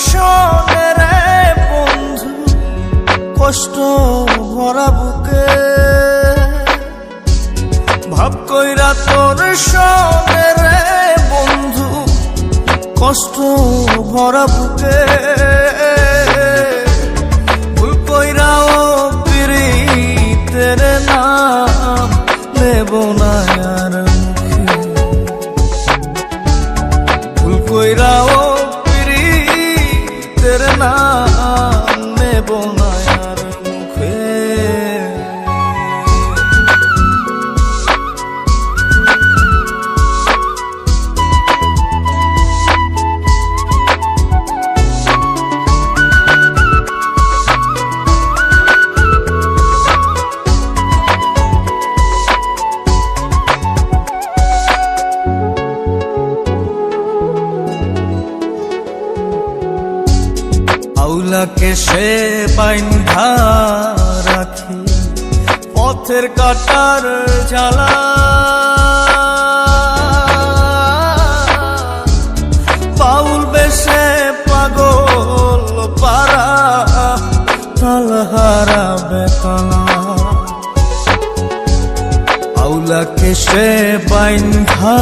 শোনে রে বন্ধু, কষ্ট ভরা বুকে। ভাব কইরা তোর শোনে রে বন্ধু, কষ্ট ভরা বুকে। ভুল কইরাও পিরিতের নাম নেব না আর মুখে। ভুল কইরাও পিরিতের নাম নেব না আর মুখে। আউলাকে সে বাইন্ধা রাখি পথের কাটার জ্বালা। বাউল বেশে পাগল পারা তালহারা বেতলা। আউলাকে সে বাইন্ধা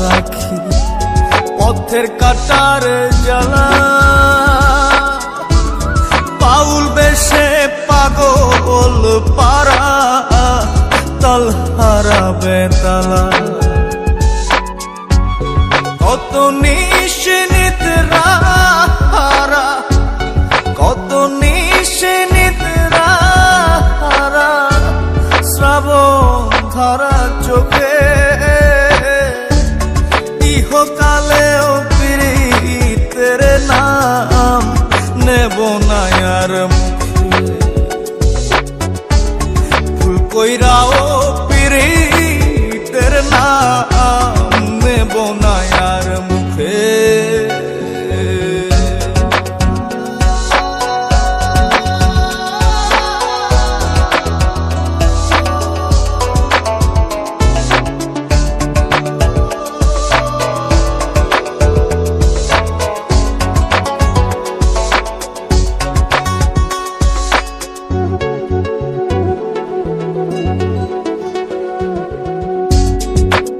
রাখি পথের কাটার জ্বালা। বাউল বেশে পাগল পারা তালহারা বেতালা। কত নিশিনিত রাহারা, কত নিশিনিত রাহারা, শ্রাবণ ধারা চোখে। ইহকালেও পিরিতের নাম নেব না আর মুখে। ভুল কইরাও পিরিতের নাম নেব না আর মুখে।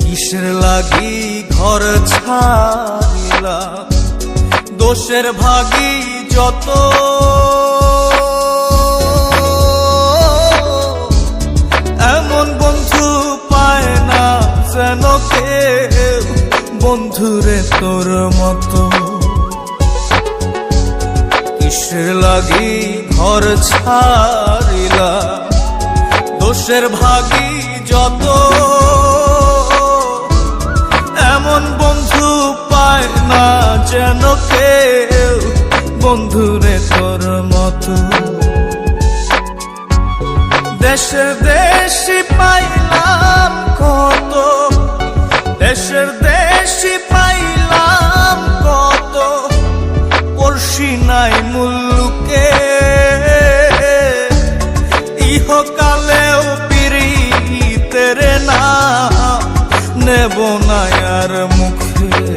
কিসের লাগি ঘর ছাড়িলা, দোষের ভাগী যত। এমন বন্ধু পায় না যেন কেউ, বন্ধুরে তোর মতো। কিসের লাগি ঘর ছাড়িলা, দোষের ভাগী যত। এমন বন্ধু পায় না যেন কেউ, বন্ধুরে তোর মতো। দেশের দেশি পাইলাম কত, দেশের দেশি পাইলাম কত, পড়শি নাই মুল্লুকে। ইহকালেও পিরিতের নাম নেব না আর মুখে।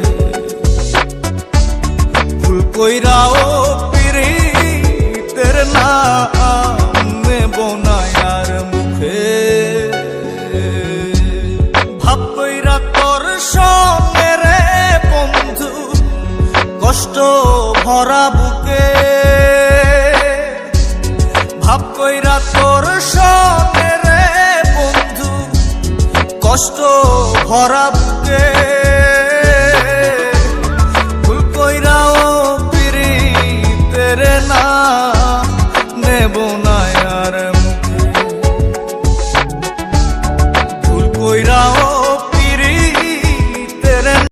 ভুল কইরাও পিরিতের নাম নেব না আর মুখে। ভাব কইরা তোর সঙ্গে রে বন্ধু, কষ্ট ভরা বুকে। ভাব কইরা তোর সঙ্গে রে বন্ধু, কষ্ট ভরা বুকে।